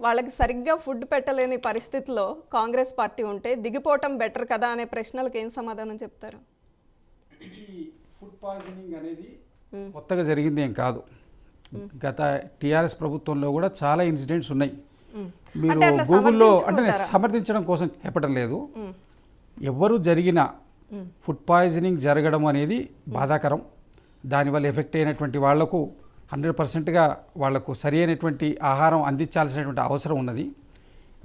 వాళ్ళకి సరిగ్గా ఫుడ్ పెట్టలేని పరిస్థితిలో కాంగ్రెస్ పార్టీ ఉంటే దిగిపోవటం బెటర్ కదా అనే ప్రశ్నలకు ఏం సమాధానం చెప్తారు? ఈ ఫుడ్ పాయిజనింగ్ అనేది కొత్తగా జరిగింది ఏం కాదు. గత టీఆర్ఎస్ ప్రభుత్వంలో కూడా చాలా ఇన్సిడెంట్స్ ఉన్నాయి. మీరు గూగుల్లో అంటే సమర్థించడం కోసం చెప్పడం లేదు, ఎవరు జరిగిన ఫుడ్ పాయిజనింగ్ జరగడం అనేది బాధాకరం. దానివల్ల ఎఫెక్ట్ అయినటువంటి వాళ్లకు 100%గా వాళ్లకు సరి అయినటువంటి ఆహారం అందించాల్సినటువంటి అవసరం ఉన్నది.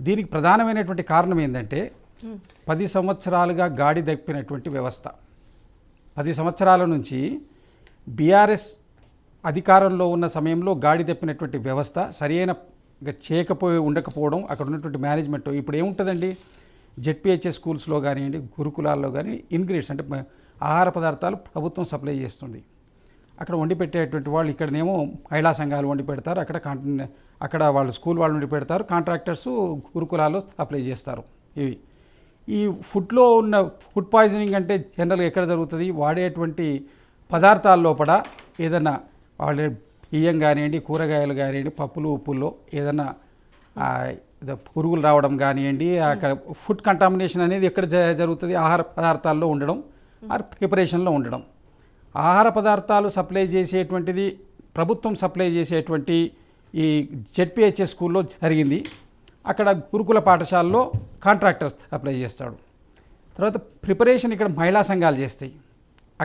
దీనికి ప్రధానమైనటువంటి కారణం ఏంటంటే 10 సంవత్సరాలుగా గాడి దప్పినటువంటి వ్యవస్థ. 10 సంవత్సరాల నుంచి బీఆర్ఎస్ అధికారంలో ఉన్న సమయంలో గాడి తప్పినటువంటి వ్యవస్థ సరైన ఉండకపోవడం, అక్కడ ఉన్నటువంటి మేనేజ్మెంట్. ఇప్పుడు ఏముంటుందండి, జెడ్పీహెచ్ఎస్ స్కూల్స్లో కానివ్వండి, గురుకులాల్లో కానీ ఇంగ్రీడియంట్స్ అంటే ఆహార పదార్థాలు ప్రభుత్వం సప్లై చేస్తుంది. అక్కడ వండి పెట్టేటువంటి వాళ్ళు ఇక్కడనేమో మహిళా సంఘాలు వండి పెడతారు, అక్కడ వాళ్ళు స్కూల్ వాళ్ళు వండి పెడతారు, కాంట్రాక్టర్స్ గురుకులాల్లో సప్లై చేస్తారు. ఈ ఫుడ్లో ఉన్న ఫుడ్ పాయిజనింగ్ అంటే జనరల్గా ఎక్కడ జరుగుతుంది, వాడేటువంటి పదార్థాల లోపల ఏదన్నా వాళ్ళ బియ్యం కానివ్వండి, కూరగాయలు కానివ్వండి, పప్పులు ఉప్పుల్లో ఏదన్నా పురుగులు రావడం కానివ్వండి, అక్కడ ఫుడ్ కంటామినేషన్ అనేది ఎక్కడ జరుగుతుంది, ఆహార పదార్థాల్లో ఉండడం, ప్రిపరేషన్లో ఉండడం. ఆహార పదార్థాలు సప్లై చేసేటువంటిది ప్రభుత్వం సప్లై చేసేటువంటి ఈ జెడ్పీహెచ్ఎస్ స్కూల్లో జరిగింది. అక్కడ గురుకుల పాఠశాలలో కాంట్రాక్టర్స్ సప్లై చేస్తాడు. తర్వాత ప్రిపరేషన్ ఇక్కడ మహిళా సంఘాలు చేస్తాయి.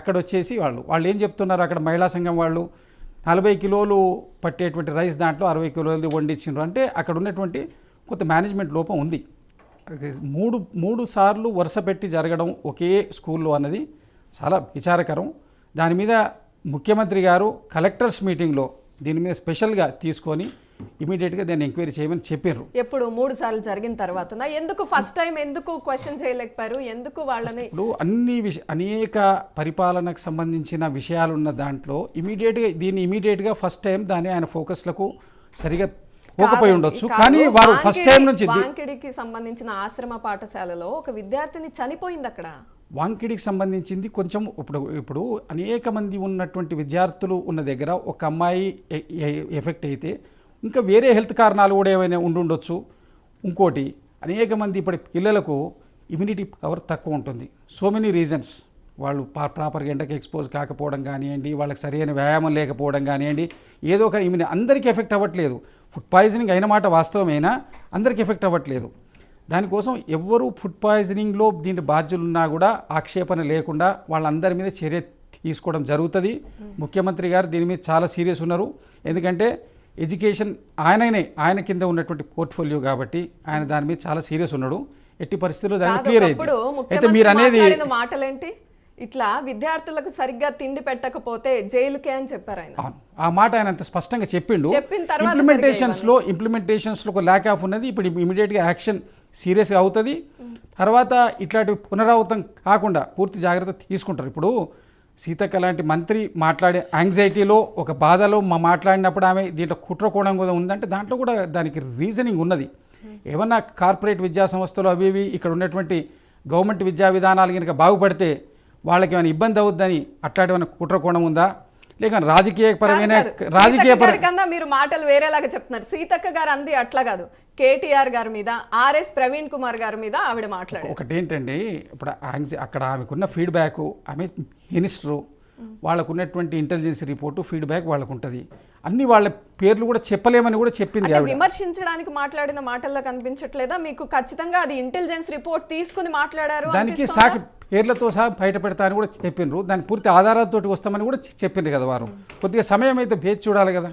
అక్కడ వచ్చేసి వాళ్ళు ఏం చెప్తున్నారు, అక్కడ మహిళా సంఘం వాళ్ళు 40 కిలోలు పట్టేటువంటి రైస్ దాంట్లో 60 కిలోలు వండించారు అంటే అక్కడ ఉన్నటువంటి కొంత మేనేజ్మెంట్ లోపం ఉంది. 3 సార్లు వరుస పెట్టి జరగడం ఒకే స్కూల్లో అన్నది చాలా విచారకరం. దాని మీద ముఖ్యమంత్రి గారు కలెక్టర్స్ మీటింగ్లో దీని మీద స్పెషల్గా తీసుకొని ఇమీడియట్గా దాన్ని ఎంక్వైరీ చేయమని చెప్పారు. ఎప్పుడు 3 సార్లు జరిగిన తర్వాత ఎందుకు ఫస్ట్ టైం ఎందుకు క్వశ్చన్ చేయలేకపోయారు? ఎందుకు వాళ్ళని ఇప్పుడు అనేక పరిపాలనకు సంబంధించిన విషయాలున్న దాంట్లో ఇమీడియట్గా ఫస్ట్ టైం దాన్ని ఆయన ఫోకస్లకు సరిగా పోకపోయి ఉండొచ్చు. కానీ వారు ఫస్ట్ టైం నుంచి వాంకిడికి సంబంధించిన ఆశ్రమ పాఠశాలలో ఒక విద్యార్థిని చనిపోయింది. అక్కడ వాంకిడికి సంబంధించింది కొంచెం ఇప్పుడు అనేక మంది ఉన్నటువంటి విద్యార్థులు ఉన్న దగ్గర ఒక అమ్మాయి ఎఫెక్ట్ అయితే ఇంకా వేరే హెల్త్ కారణాలు కూడా ఏమైనా ఉండొచ్చు. ఇంకోటి అనేక మంది ఇప్పుడు పిల్లలకు ఇమ్యూనిటీ పవర్ తక్కువ ఉంటుంది. సో మెనీ రీజన్స్, వాళ్ళు ప్రాపర్గా ఎండకి ఎక్స్పోజ్ కాకపోవడం కానివ్వండి, వాళ్ళకి సరైన వ్యాయామం లేకపోవడం కానివ్వండి, ఏదో ఒక ఇమ్యూనిటీ అందరికీ ఎఫెక్ట్ అవ్వట్లేదు. ఫుడ్ పాయిజనింగ్ అయిన మాట వాస్తవమైనా అందరికీ ఎఫెక్ట్ అవ్వట్లేదు. దానికోసం ఎవ్వరూ ఫుడ్ పాయిజనింగ్లో దీని బాధ్యులున్నా కూడా ఆక్షేపణ లేకుండా వాళ్ళందరి మీద చర్య తీసుకోవడం జరుగుతుంది. ముఖ్యమంత్రి గారు దీని మీద చాలా సీరియస్ ఉన్నారు. ఎందుకంటే ఎడ్యుకేషన్ ఆయన కింద ఉన్నటువంటి పోర్ట్ఫోలియో కాబట్టి ఆయన దాని మీద చాలా సీరియస్ ఉన్నాడు. ఎట్టి పరిస్థితుల్లో దాన్ని క్లియర్ అయింది. అయితే మీరు అనేది మాటలేంటి, ఇట్లా విద్యార్థులకు సరిగ్గా తిండి పెట్టకపోతే జైలుకే అని చెప్పారు ఆయన. ఆ మాట ఆయన అంత స్పష్టంగా చెప్పిండు. ఇంప్లిమెంటేషన్స్లో ఒక ల్యాక్ ఆఫ్ ఉన్నది. ఇప్పుడు ఇమీడియట్గా యాక్షన్ సీరియస్గా అవుతుంది. తర్వాత ఇట్లాంటి పునరావృతం కాకుండా పూర్తి జాగ్రత్త తీసుకుంటారు. ఇప్పుడు సీతక్క లాంటి మంత్రి మాట్లాడే యాంగ్జైటీలో ఒక బాధలో మాట్లాడినప్పుడు ఆమె దీంట్లో కుట్రకోణం కూడా ఉందంటే దాంట్లో కూడా దానికి రీజనింగ్ ఉన్నది. ఏమన్నా కార్పొరేట్ విద్యా సంస్థలు అవి ఇక్కడ ఉన్నటువంటి గవర్నమెంట్ విద్యా విధానాలు కనుక బాగుపడితే వాళ్ళకి ఏమైనా ఇబ్బంది అవుద్దని అట్లాంటి ఏమైనా కుట్రకోణం ఉందా, లేక రాజకీయ మీరు మాటలు వేరేలాగా చెప్తున్నారు. సీతక్క గారు అంది అట్లా కాదు, కేటీఆర్ గారి మీద, ఆర్ఎస్ ప్రవీణ్ కుమార్ గారి మీద ఆవిడ మాట్లాడారు. ఒకటి ఏంటండి, ఇప్పుడు అక్కడ ఆమెకున్న ఫీడ్బ్యాక్, ఆమె మినిస్టరు, వాళ్ళకు ఉన్నటువంటి ఇంటెలిజెన్స్ రిపోర్టు ఫీడ్బ్యాక్ వాళ్ళకు ఉంటుంది. అన్ని వాళ్ళ పేర్లు కూడా చెప్పలేమని కూడా చెప్పింది. విమర్శించడానికి మాట్లాడిన మాటల్లో కనిపించట్లేదా మీకు? ఖచ్చితంగా అది ఇంటెలిజెన్స్ రిపోర్ట్ తీసుకుని మాట్లాడారు. దానికి సాకి పేర్లతో సహా బయట పెడతా అని కూడా చెప్పిండ్రు. దానికి పూర్తి ఆధారాలతో వస్తామని కూడా చెప్పిండ్రు కదా వారు. కొద్దిగా సమయం అయితే వేచి చూడాలి కదా,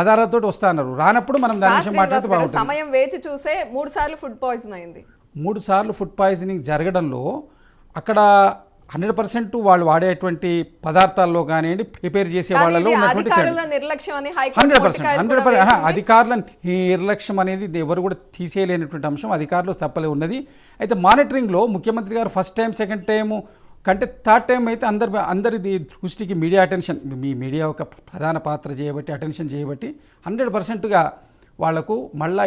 ఆధారాలతో వస్తా అన్నారు. రానప్పుడు మనం దాని విషయం మాట్లాడుతూ సమయం వేచి చూసే 3 సార్లు ఫుడ్ పాయిజన్ అయింది. 3 సార్లు ఫుడ్ పాయిజనింగ్ జరగడంలో అక్కడ 100% వాళ్ళు వాడేటువంటి పదార్థాల్లో కానివ్వండి, ప్రిపేర్ చేసే వాళ్ళలో నిర్లక్ష్యం 100% అధికారుల నిర్లక్ష్యం అనేది ఎవరు కూడా తీసేయలేనటువంటి అంశం అధికారులు తప్పలే ఉన్నది. అయితే మానిటరింగ్లో ముఖ్యమంత్రి గారు ఫస్ట్ టైం, సెకండ్ టైము కంటే థర్డ్ టైం అయితే అందరి దృష్టికి మీడియా ఒక ప్రధాన పాత్ర చేయబట్టి, అటెన్షన్ చేయబట్టి 100%గా వాళ్లకు మళ్ళా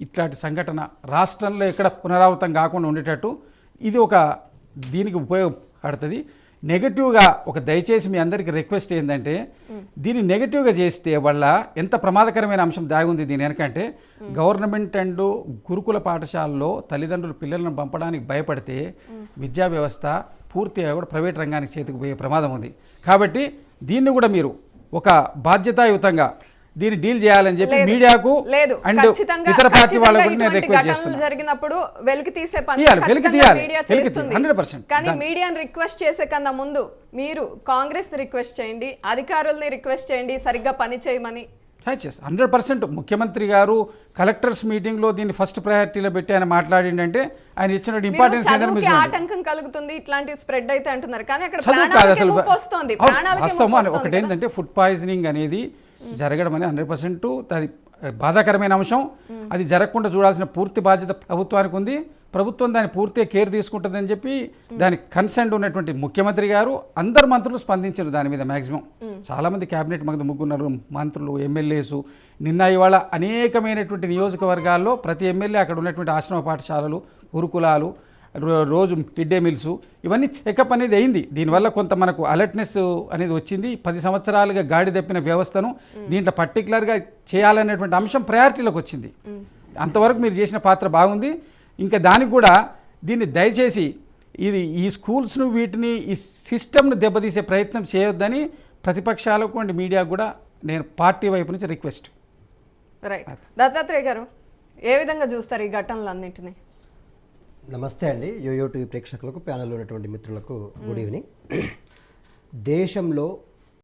ఇట్లాంటి సంఘటన రాష్ట్రంలో ఎక్కడ పునరావృతం కాకుండా ఉండేటట్టు ఇది దీనికి ఉపయోగపడుతుంది. నెగటివ్గా ఒక దయచేసి మీ అందరికీ రిక్వెస్ట్ ఏంటంటే దీన్ని నెగటివ్గా చేస్తే వల్ల ఎంత ప్రమాదకరమైన అంశం దాగి ఉంది దీని వెనకంటే గవర్నమెంట్ అండ్ గురుకుల పాఠశాలలో తల్లిదండ్రులు పిల్లలను పంపడానికి భయపడితే విద్యా వ్యవస్థ పూర్తిగా కూడా ప్రైవేట్ రంగానికి చేతికి పోయే ప్రమాదం ఉంది. కాబట్టి దీన్ని కూడా మీరు ఒక బాధ్యతాయుతంగా దీన్ని డీల్ చేయాలని చెప్పి మీడియాకు అండ్ ఇతర పార్టీ వాళ్ళకు నేను రిక్వెస్ట్ చేస్తున్నాను. జరిగినప్పుడు వెలికి తీసే పని వెలికి తీయాలి మీడియా చేస్తుంది. 100%. కానీ మీడియాని రిక్వెస్ట్ చేసే కన్నా ముందు మీరు కాంగ్రెస్ ని రిక్వెస్ట్ చేయండి, అధికారుల్ని రిక్వెస్ట్ చేయండి సరిగ్గా పని చేయమని. 100% ముఖ్యమంత్రి గారు కలెక్టర్స్ మీటింగ్ లో దీన్ని ఫస్ట్ ప్రయారిటీలో పెట్టి ఆయన మాట్లాడిందంటే ఆయన ఇచ్చిన ఇంపార్టెన్స్ ఆటంకం కలుగుతుంది ఇట్లాంటి స్ప్రెడ్ అయితే అంటున్నారు. కానీ అక్కడ ఒకటి ఏంటంటే ఫుడ్ పాయిజనింగ్ అనేది జరగడం అనేది 100% అది బాధాకరమైన అంశం. అది జరగకుండా చూడాల్సిన పూర్తి బాధ్యత ప్రభుత్వానికి ఉంది. ప్రభుత్వం దాన్ని పూర్తిగా కేర్ తీసుకుంటుందని చెప్పి దానికి కన్సర్న్ ఉన్నటువంటి ముఖ్యమంత్రి గారు అందరు మంత్రులు స్పందించారు దాని మీద. మ్యాక్సిమం చాలామంది క్యాబినెట్ మంది ముగ్గురున్నారు మంత్రులు, ఎమ్మెల్యేసు. నిన్న ఇవాళ అనేకమైనటువంటి నియోజకవర్గాల్లో ప్రతి ఎమ్మెల్యే అక్కడ ఉన్నటువంటి ఆశ్రమ పాఠశాలలు, గురుకులాలు, రోజు మిడ్ డే మీల్స్ ఇవన్నీ చెకప్ అనేది అయింది. దీనివల్ల కొంత మనకు అలర్ట్నెస్ అనేది వచ్చింది. 10 సంవత్సరాలుగా గాడి తప్పిన వ్యవస్థను దీంట్లో పర్టికులర్గా చేయాలనేటువంటి అంశం ప్రయారిటీలోకి వచ్చింది. అంతవరకు మీరు చేసిన పాత్ర బాగుంది. ఇంకా దానికి కూడా దీన్ని దయచేసి ఈ స్కూల్స్ను వీటిని ఈ సిస్టమ్ను దెబ్బతీసే ప్రయత్నం చేయొద్దని ప్రతిపక్షాలకు అండ్ మీడియాకు కూడా నేను పార్టీ వైపు నుంచి రిక్వెస్ట్. రైట్, దత్తాత్రేయ గారు ఏ విధంగా చూస్తారు ఈ ఘటనలన్నింటినీ? నమస్తే అండి, యోయో టీవీ ప్రేక్షకులకు, ప్యానెల్లో ఉన్నటువంటి మిత్రులకు గుడ్ ఈవినింగ్. దేశంలో